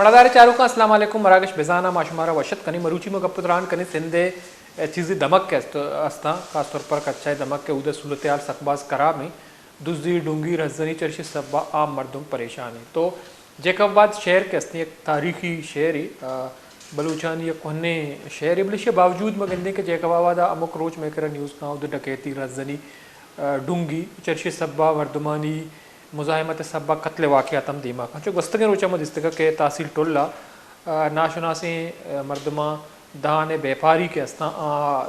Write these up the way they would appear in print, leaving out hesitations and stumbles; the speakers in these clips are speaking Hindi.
मड़ादार चारूका अस्सलाम वालेकुम मरागश बेजाना माशुमारा वशत कनी मरूची में गपुतरान कनी सिंधे चीज़ी दमक के अस्ता खासतौर पर कच्चा दमक के उदय सूरत हाल सकबाज करा में दुजी डूंगी रजनी चर्शी सब्बा आम मर्दम परेशान है। तो जैकबाबाद शहर के अस्ती एक तारीखी शहर ही बलूचानी या कोने शहर है बलिश बावजूद मगंदे के जैकबाबाद अमुक रोज में कर न्यूज़ का उदय डकैती रजनी डूंगी चर्शी सब्बा वर्धमानी मुजाहिमत सब्बा कत्ल वाक़यातम दीमा का जो गस्तगे रोचा मदिस्तक के तहसील टोल्ला नाशनासी मर्दमा दान व्यापारी के अस्ता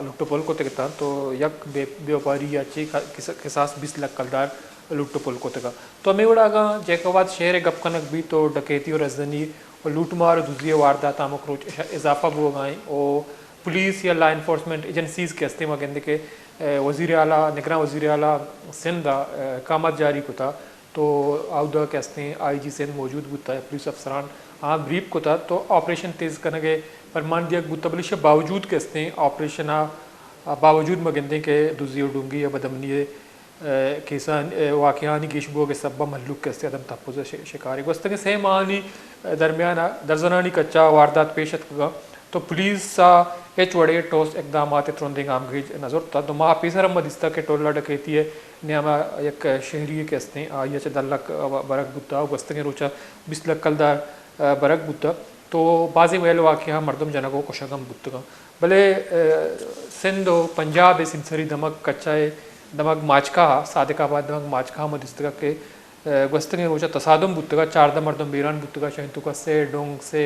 लुट्टोपुल को तकता तो यक व्यापारी या ची किसास 20 लाख कलदार लुट्टोपुल को तका तो हमें उड़ागा जैकबाद शहर गप कनक भी तो डकैती और रजनी और लूटमार और दूसरी वारदात आमक रोज इजाफा हो गए और पुलिस या लॉ इन्फोर्समेंट एजेंसीज़ के अस्ते मगंदे के वज़ीर आला निगरान वज़ीर आला सिंध कामत जारी को था तो आउदा के अस्ते IG सिंध मौजूद बुता है पुलिस अफसरान हाँ ब्रीफ को था तो ऑपरेशन तेज़ करने के फरमान दिया बुता बलिश बावजूद के अस्ते ऑपरेशन बावजूद मगंदे के दुजी डूंगी या बदमनी किसान वाक़यानी गिशबो के सब्बा मल्लुक के अस्ते अदम तहफ़्फ़ुज़ शिकारी गस्त के सह मानी दरमियान दर्जनानी कच्चा वारदात पेशत का तो पुलिस एच वड़े ठोस इकदाम त्रोंदिंग आमगीज नजर था तो माह पीसर मदिस्ता के टोला डकैती है न्यामा एक शहरी के अस्ते ये दल्लक बरक बुता गस्तगे रोचा 20 लाख कलदार बरक बुता तो बाज़ी वेल वाक़या मर्दम जनगो कोशगम बुतगा भले सिंधो पंजाब सिंसरी दमक कच्चा दमक माचका सादिकाबाद दमक माचका मदिस्तगा के गस्तगे रोचा तसादम बुतगा 4 मर्दम बीरान बुतगा शहतुका से डोंग से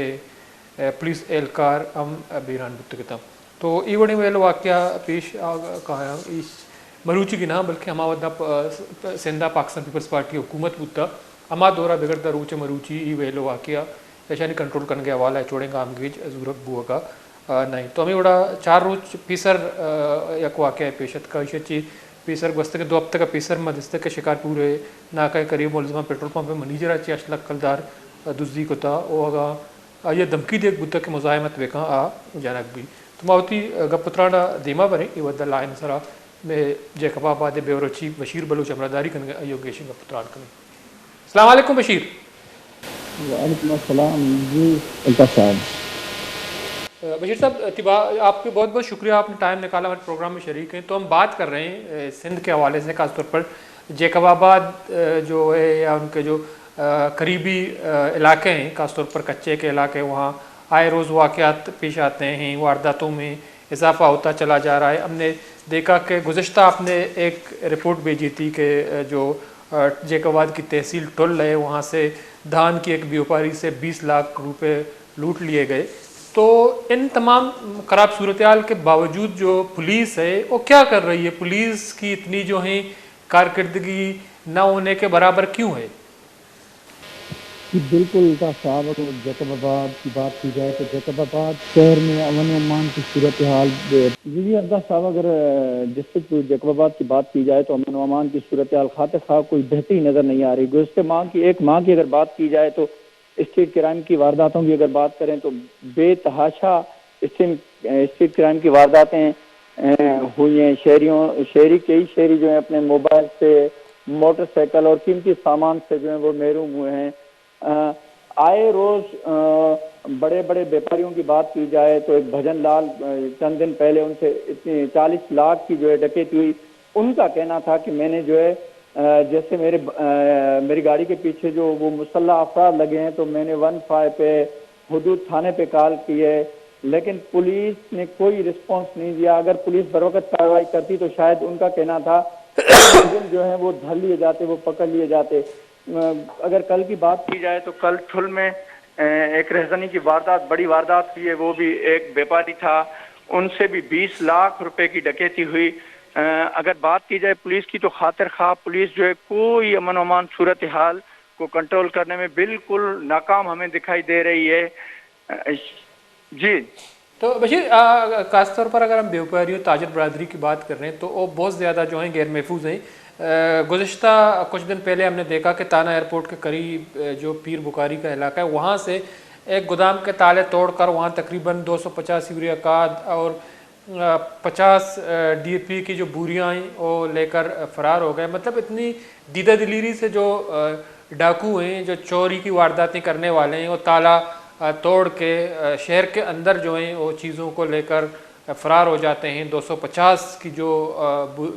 पुलिस एहलकार हम बीरान बुतगता तो इवड़े वेल वाक़या पेश कहा इस मरूची की ना बल्कि हमावदा सिंधा पाकिस्तान पीपल्स पार्टी हुकूमत बुता अमा दौरा बिगड़ता रूचे मरूची ई वेलो वाक़या ऐसा नहीं कंट्रोल करने के हवाला है छोड़ेंगे आमगीज जरूरत बुआ का नहीं तो हमें बड़ा 4 रोज पीसर एक वाक़या पेशत का इसे पीसर गस्त के 2 हफ्ते का पीसर मदस्त के शिकार पूरे ना का करीब मुलजमा पेट्रोल पंप में मनीजरा 8 लाख कलदार दुजी को था वो ये धमकी देख बुता के मुजाहिमत वेका जनक भी तो मावती गपुत्राना दीमा बने इवद लाइन सरा में जैकबाबाद बेवरची बशीर बलूच अमरदारी कन योगेश गपुत्रान कन अस्सलाम वालेकुम बशीर। वालेकुम अस्सलाम जी अल्ताफ साहब। बशीर साहब तिबा आपके बहुत बहुत शुक्रिया आपने टाइम निकाला हमारे प्रोग्राम में शरीक हैं। तो हम बात कर रहे हैं सिंध के हवाले से खासतौर पर जैकबाबाद जो है या उनके जो करीबी इलाके हैं खासतौर पर कच्चे के इलाके वहाँ आए रोज़ वाक़यात पेश आते हैं वारदातों में इजाफा होता चला जा रहा है। हमने देखा कि गुज़श्ता आपने एक रिपोर्ट भेजी थी कि जो जैकबाबाद की तहसील टुल है वहाँ से धान की एक व्यापारी से 20 लाख रुपए लूट लिए गए। तो इन तमाम ख़राब सूरत हाल के बावजूद जो पुलिस है वो क्या कर रही है? पुलिस की इतनी जो है कारकर्दगी ना होने के बराबर क्यों है? बिल्कुल साहब अगर जैकबाबाद की बात की जाए तो जैकबाबाद शहर में अमन अमान की सूरत हाल जी अब्दा साहब अगर डिस्ट्रिक्ट जैकबाबाद की बात की जाए तो अमन अमान की सूरत हाल खाते खा कोई बेहतरी नज़र नहीं आ रही। गुज़श्ते एक माह की अगर बात की जाए तो स्ट्रीट क्राइम की वारदातों की अगर बात करें तो बेतहाशा स्ट्रीट क्राइम की वारदातें हुई हैं। कई शहरी जो है अपने मोबाइल से मोटरसाइकिल और कीमती सामान से जो है वो महरूम हुए हैं। आए रोज बड़े बड़े व्यापारियों की बात की जाए तो एक भजन लाल चंद दिन पहले उनसे इतनी 40 लाख की जो है डकैती हुई। उनका कहना था कि मैंने जो है जैसे मेरी गाड़ी के पीछे जो वो मुसल्ला अफराद लगे हैं तो मैंने 15 पे हुदूद थाने पे कॉल की है लेकिन पुलिस ने कोई रिस्पांस नहीं दिया। अगर पुलिस बरवकत कार्रवाई करती तो शायद उनका कहना था जो है वो धर लिए जाते, वो पकड़ लिए जाते। अगर कल की बात की जाए तो कल ठुल में एक रहजनी की वारदात, बड़ी वारदात हुई है। वो भी एक व्यापारी था, उनसे भी 20 लाख रुपए की डकैती हुई। अगर बात की जाए पुलिस की तो खातिर खा पुलिस जो है कोई अमन अमान सूरत हाल को कंट्रोल करने में बिल्कुल नाकाम हमें दिखाई दे रही है जी। तो बशीर खासतौर पर अगर हम व्यापारियों ताजर बरदरी की बात कर रहे हैं तो वो बहुत ज़्यादा जो हैं गैर महफूज हैं। गुज़श्ता कुछ दिन पहले हमने देखा कि ताना एयरपोर्ट के करीब जो पीर बुखारी का इलाका है वहाँ से एक गोदाम के ताले तोड़कर वहाँ तकरीबन 250 यूरिया खाद और 50 DAP की जो बोरियाँ हैं वो लेकर फ़रार हो गए। मतलब इतनी दीदा दिलीरी से जो डाकू हैं, जो चोरी की वारदातें करने वाले हैं, वो ताला तोड़ के शहर के अंदर जो हैं वो चीज़ों को लेकर फरार हो जाते हैं। 250 की जो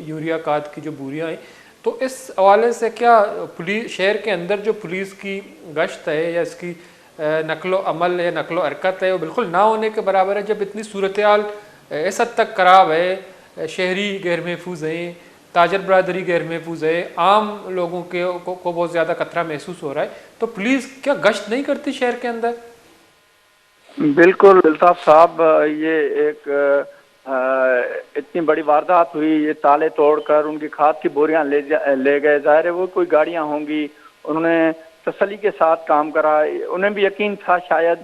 यूरिया खाद की जो बोरियां हैं, तो इस हवाले से क्या पुलिस शहर के अंदर जो पुलिस की गश्त है या इसकी नकलो अमल या नकलो हरकत है वो बिल्कुल ना होने के बराबर है, जब इतनी सूरत हाल इस हद तक ख़राब है, शहरी गैर महफूज हैं, ताजर बरदरी गैर महफूज है, आम लोगों को बहुत ज़्यादा खतरा महसूस हो रहा है, तो पुलिस क्या गश्त नहीं करती शहर के अंदर? बिल्कुल अल्ताफ साहब, ये एक इतनी बड़ी वारदात हुई, ये ताले तोड़कर उनकी खाद की बोरियां ले गए। जाहिर है वो कोई गाड़ियां होंगी, उन्होंने तसल्ली के साथ काम करा, उन्हें भी यकीन था शायद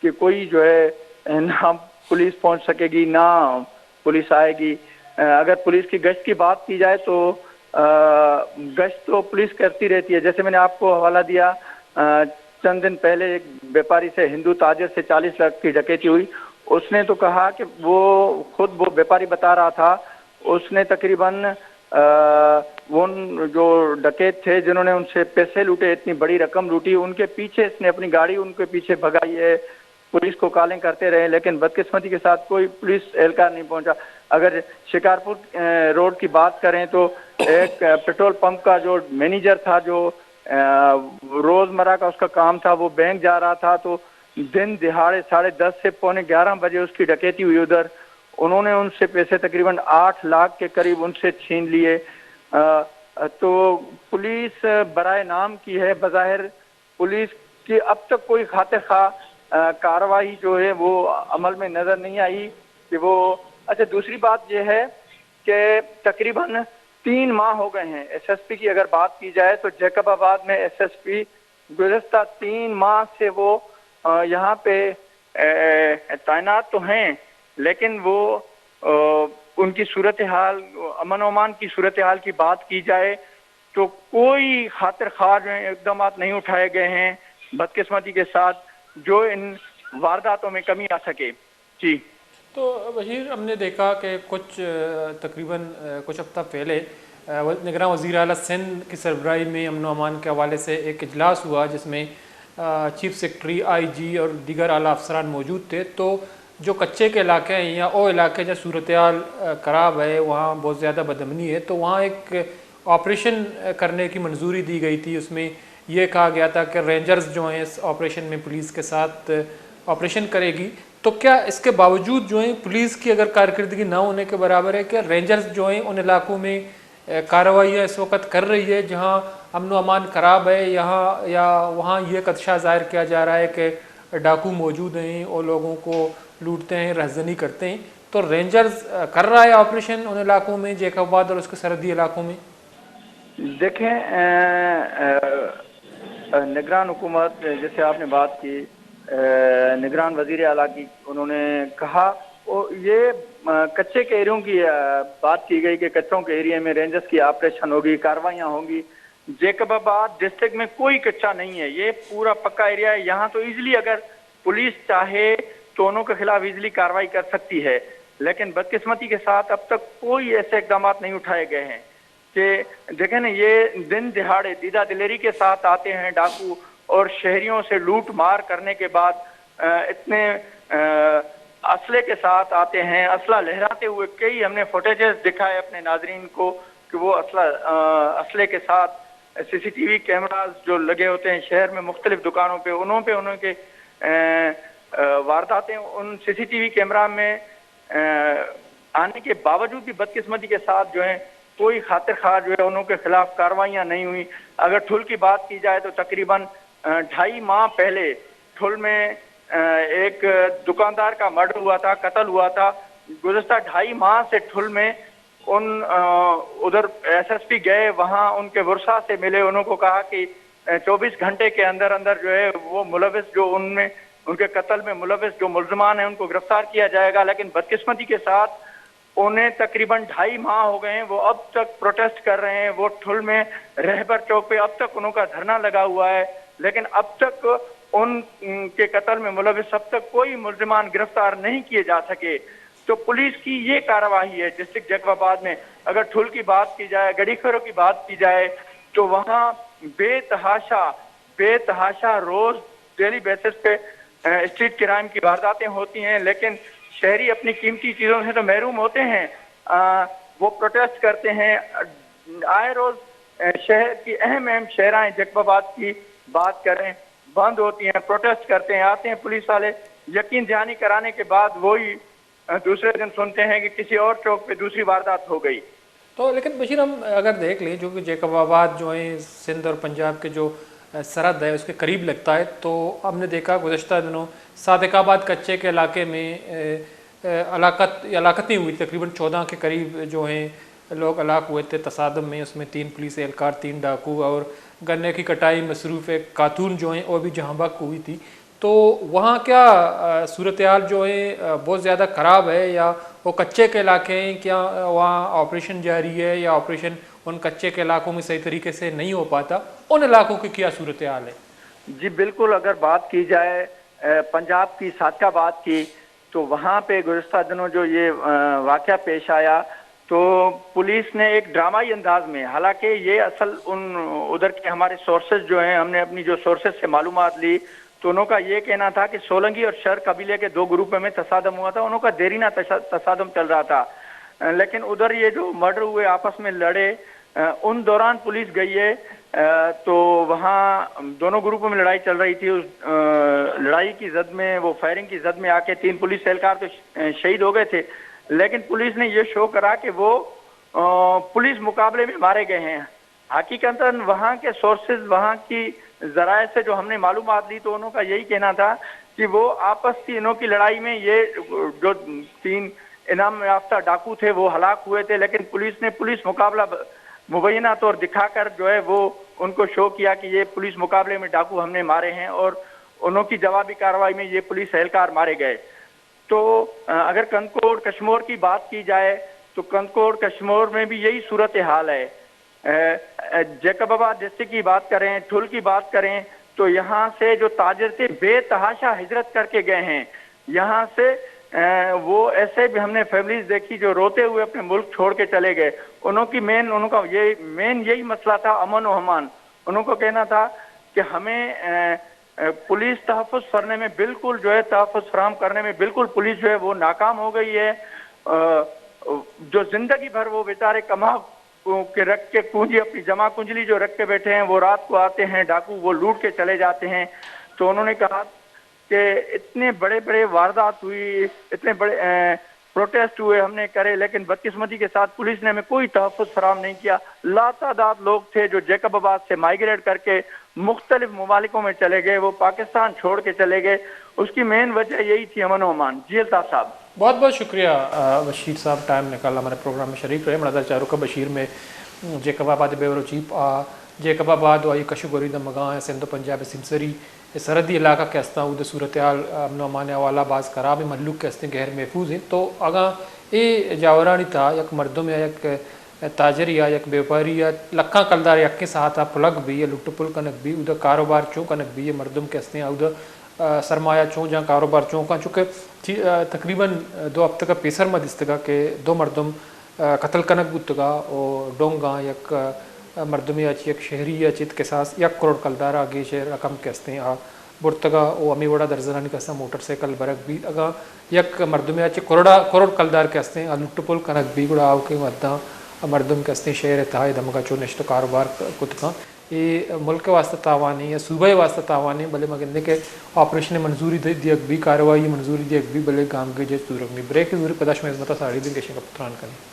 कि कोई जो है ना पुलिस पहुंच सकेगी ना पुलिस आएगी। अगर पुलिस की गश्त की बात की जाए तो गश्त तो पुलिस करती रहती है। जैसे मैंने आपको हवाला दिया, चंद दिन पहले एक व्यापारी से, हिंदू ताजिर से 40 लाख की डकैती हुई। उसने तो कहा कि वो व्यापारी बता रहा था, उसने तकरीबन वो जो डकैत थे जिन्होंने उनसे पैसे लूटे, इतनी बड़ी रकम लूटी, उनके पीछे इसने अपनी गाड़ी उनके पीछे भगाई है। पुलिस को कॉलिंग करते रहे लेकिन बदकिस्मती के साथ कोई पुलिस एहलकार नहीं पहुंचा। अगर शिकारपुर रोड की बात करें तो एक पेट्रोल पंप का जो मैनेजर था, जो रोजमर्रा का उसका काम था, वो बैंक जा रहा था, तो दिन दिहाड़े 10:30 से पौने 11 बजे उसकी डकैती हुई उधर। उन्होंने उनसे पैसे तकरीबन 8 लाख के करीब उनसे छीन लिए। तो पुलिस बराए नाम की है, बज़ाहिर पुलिस की अब तक कोई खातिर खा कार्रवाई जो है वो अमल में नजर नहीं आई कि वो। अच्छा, दूसरी बात यह है कि तकरीबन 3 माह हो गए हैं। एसएसपी की अगर बात की जाए तो जैकबाबाद में एसएसपी गुज़श्ता 3 माह से वो यहाँ पे तैनात तो हैं, लेकिन वो उनकी सूरत हाल, अमन अमान की सूरत हाल की बात की जाए तो कोई खातिर खा इकदाम नहीं उठाए गए हैं बदकिस्मती के साथ, जो इन वारदातों में कमी आ सके। जी तो बशीर, हमने देखा कि तकरीबन कुछ हफ्ता पहले निगरान वज़ीर आला सिंध की सरबराही में अमन अमान के हवाले से एक इजलास हुआ जिसमें चीफ सेक्रेटरी, आईजी और दीगर आला अफसरान मौजूद थे। तो जो कच्चे के इलाके हैं या वो इलाके जहाँ सूरत हाल ख़राब है, वहाँ बहुत ज़्यादा बदअमनी है, तो वहाँ एक ऑपरेशन करने की मंजूरी दी गई थी। उसमें यह कहा गया था कि रेंजर्स जो हैं इस ऑपरेशन में पुलिस के साथ ऑपरेशन करेगी। तो क्या इसके बावजूद जो है पुलिस की अगर कारकर्दगी ना होने के बराबर है, क्या रेंजर्स जो हैं उन इलाकों में कार्रवाइयाँ इस वक्त कर रही है जहाँ अमन अमान ख़राब है, यहाँ या वहाँ ये खदशा ज़ाहिर किया जा रहा है कि डाकू मौजूद हैं और लोगों को लूटते हैं, रहज़नी करते हैं? तो रेंजर्स कर रहा है ऑपरेशन उन इलाकों में, जैकबाबाद और उसके सरहदी इलाकों में? देखें, निगरान हुकूमत, जैसे आपने बात की निगरान वजीर आला की, उन्होंने कहा और ये कच्चे के एरियों की बात की गई कि कच्चों के एरिया में रेंजर्स की ऑपरेशन होगी, कार्रवाइयाँ होंगी। जैकबाबाद डिस्ट्रिक्ट में कोई कच्चा नहीं है, ये पूरा पक्का एरिया है। यहाँ तो इजीली अगर पुलिस चाहे तो उनों के खिलाफ इजीली कार्रवाई कर सकती है, लेकिन बदकिस्मती के साथ अब तक कोई ऐसे इकदाम नहीं उठाए गए हैं कि देखें ना, ये दिन दिहाड़े दीदा दिलेरी के साथ आते हैं डाकू और शहरियों से लूट मार करने के बाद इतने असले के साथ आते हैं, असला लहराते हुए। कई हमने फुटेजेस दिखाए अपने नाजरीन को कि वो असले के साथ सीसीटीवी कैमरास जो लगे होते हैं शहर में मुख्तलिफ दुकानों पे, उनके वारदातें उन सीसीटीवी कैमरा में आने के बावजूद भी बदकिस्मती के साथ जो है कोई खातिर खा जो है उनके खिलाफ कार्रवाइयाँ नहीं हुई। अगर ठुल की बात की जाए तो तकरीबन 2.5 माह पहले ठुल में एक दुकानदार का मर्डर हुआ था, कत्ल हुआ था। गुज़श्ता 2.5 माह से ठुल में उधर एसएसपी गए, वहां उनके वर्षा से मिले, उनको कहा कि 24 घंटे के अंदर अंदर जो है वो मुलविस जो उनमें उनके कत्ल में मुलविस जो मुल्ज़मान है उनको गिरफ्तार किया जाएगा। लेकिन बदकिस्मती के साथ उन्हें तकरीबन 2.5 माह हो गए हैं, वो अब तक प्रोटेस्ट कर रहे हैं। वो ठुल में रहबर चौक पे अब तक उनका धरना लगा हुआ है, लेकिन अब तक उनके कत्ल में मुलविस अब तक कोई मुल्ज़मान गिरफ्तार नहीं किए जा सके। तो पुलिस की ये कार्रवाई है डिस्ट्रिक्ट जैकबाबाद में। अगर ठुल की बात की जाए, गड़ीखरों की बात की जाए, तो वहाँ बेतहाशा रोज डेली बेसिस पे स्ट्रीट क्राइम की वारदातें होती हैं, लेकिन शहरी अपनी कीमती चीज़ों से तो महरूम होते हैं। वो प्रोटेस्ट करते हैं आए रोज। शहर की अहम अहम शहराएं जैकबाबाद की बात करें, बंद होती हैं, प्रोटेस्ट करते हैं, आते हैं पुलिस वाले, यकीन दहानी कराने के बाद वही दूसरे दिन सुनते हैं कि किसी और चौक पे दूसरी वारदात हो गई। तो लेकिन बशीर, हम अगर देख लें जो कि जैकबाबाद जो है सिंध और पंजाब के जो सरहद है उसके करीब लगता है, तो हमने देखा गुज़श्ता दिनों सादिकाबाद कच्चे के इलाके में हलाकतें हुई, तकरीबन 14 के करीब जो हैं लोग हलाक हुए थे तसादम में। उसमें 3 पुलिस एहलकार, 3 डाकू और गन्ने की कटाई मसरूफ़ एक खातून जो हैं और भी जहाँ बहक हुई थी। तो वहाँ क्या सूरत हाल जो है बहुत ज़्यादा ख़राब है, या वो कच्चे के इलाके हैं, क्या वहाँ ऑपरेशन जारी है, या ऑपरेशन उन कच्चे के इलाकों में सही तरीके से नहीं हो पाता? उन इलाकों की क्या सूरत हाल है? जी बिल्कुल, अगर बात की जाए पंजाब की सादिकाबाद की, तो वहाँ पे गुज़श्ता दिनों जो ये वाक़या पेश आया, तो पुलिस ने एक ड्रामाई अंदाज में, हालांकि ये असल उधर के हमारे सोर्सेज जो हैं, हमने अपनी जो सोर्सेज से मालूमात ली, तो उनका ये कहना था कि सोलंगी और शर कबीले के 2 ग्रुप में तसादम हुआ था, उनका देरीना तसादम चल रहा था। लेकिन उधर ये जो मर्डर हुए, आपस में लड़े, उन दौरान पुलिस गई है, तो वहाँ दोनों ग्रुपों में लड़ाई चल रही थी। उस लड़ाई की जद में, वो फायरिंग की जद में आके 3 पुलिस एहलकार तो शहीद हो गए थे, लेकिन पुलिस ने ये शो करा कि वो पुलिस मुकाबले में मारे गए हैं। हकीकतन वहाँ के सोर्सेज, वहाँ की जराए से जो हमने मालूमात ली, तो उनका यही कहना था कि वो आपस की इनों की लड़ाई में ये जो 3 इनाम याफ्ता डाकू थे वो हलाक हुए थे, लेकिन पुलिस ने पुलिस मुकाबला मुबैना तौर दिखाकर जो है वो उनको शो किया कि ये पुलिस मुकाबले में डाकू हमने मारे हैं, और उन्हों की जवाबी कार्रवाई में ये पुलिस एहलकार मारे गए। तो अगर कंदकोट कश्मीर की बात की जाए, तो कंदकोट कश्मीर में भी यही सूरत हाल है। जैकबाबाद डिस्ट्रिक्ट की बात करें, ठुल की बात करें, तो यहाँ से जो ताजिर थे बेतहाशा हिजरत करके गए हैं। यहाँ से वो ऐसे भी हमने फैमिलीज देखी जो रोते हुए अपने मुल्क छोड़ के चले गए। उनका यही मसला था, अमन और अमान। उनको कहना था कि हमें पुलिस तहफ़्फ़ुज़ करने में बिल्कुल जो है, तहफ़्फ़ुज़ फराहम करने में बिल्कुल पुलिस जो है वो नाकाम हो गई है। जो जिंदगी भर वो बेचारे कमा के रख के पूंजी, अपनी जमा कुंजली जो रख के बैठे हैं, वो रात को आते हैं डाकू, वो लूट के चले जाते हैं। तो उन्होंने कहा कि इतने बड़े बड़े वारदात हुई, इतने बड़े प्रोटेस्ट हुए, हमने करे, लेकिन बदकिस्मती के साथ पुलिस ने हमें कोई तहफ़्फ़ुज़ फराहम नहीं किया। लातादाद लोग थे जो जैकबाबाद से माइग्रेट करके मुख्तलिफ ममालिकों में चले गए, वो पाकिस्तान छोड़ के चले गए। उसकी मेन वजह यही थी, अमन ओमान। जी अल्ताफ़ साहब, बहुत बहुत शुक्रिया बशीर साहब, टाइम निकाल हमारे प्रोग्राम में शरीक रहे। मनाजर चारों का बशीर में जैकबाबाद बेवरोचीप जैकबाबाद वाई कशुगोरी दमगा सिंध पंजाब सिमसरी सरहदी इलाका के हस्ता उद सूरत हाल अमन अमान वाला बाज़ खराब मल्लुक के हस्ते गैर महफूज हैं। तो अगा ये जावरानी था यक मर्दम या यक ताजर या यक व्यापारी या लखा कलदार यक के साथ पुलग भी या लुट पुल कनक भी उधर कारोबार चो कनक भी ये मर्दम के हस्ते उधर सरमाया चो जहाँ कारोबार चो का, चूँकि तकरीबन 2 हफ्ते का पेसर मद इस्तगा के 2 मर्दम कत्ल कनक बुतगा और डोंगा यक मर्दम या एक शहरी या चित के साथ 1 करोड़ कलदार आगे शहर रकम के हस्ते बुर्तगा ओ अमी वड़ा दर्जनानी का मोटरसाइकिल बरक भी अगा यक मर्दम या करोड़ कलदार के हस्ते लुट्टपुल कनक भी गुड़ा के मद्दा मर्दम के हस्ते शहर तहाई दमगा चो नश्त कारोबार कुतका ये मुल्क वास्ते तावानी या सूबे वास्ते तावानी भले मगंदे के ऑपरेशन मंजूरी दियक भी कार्रवाई मंजूरी दियक भी भले गाम के जे सूरग में ब्रेक जरूरी पदाश में इजमता साड़ी दिन के पुत्रान करें।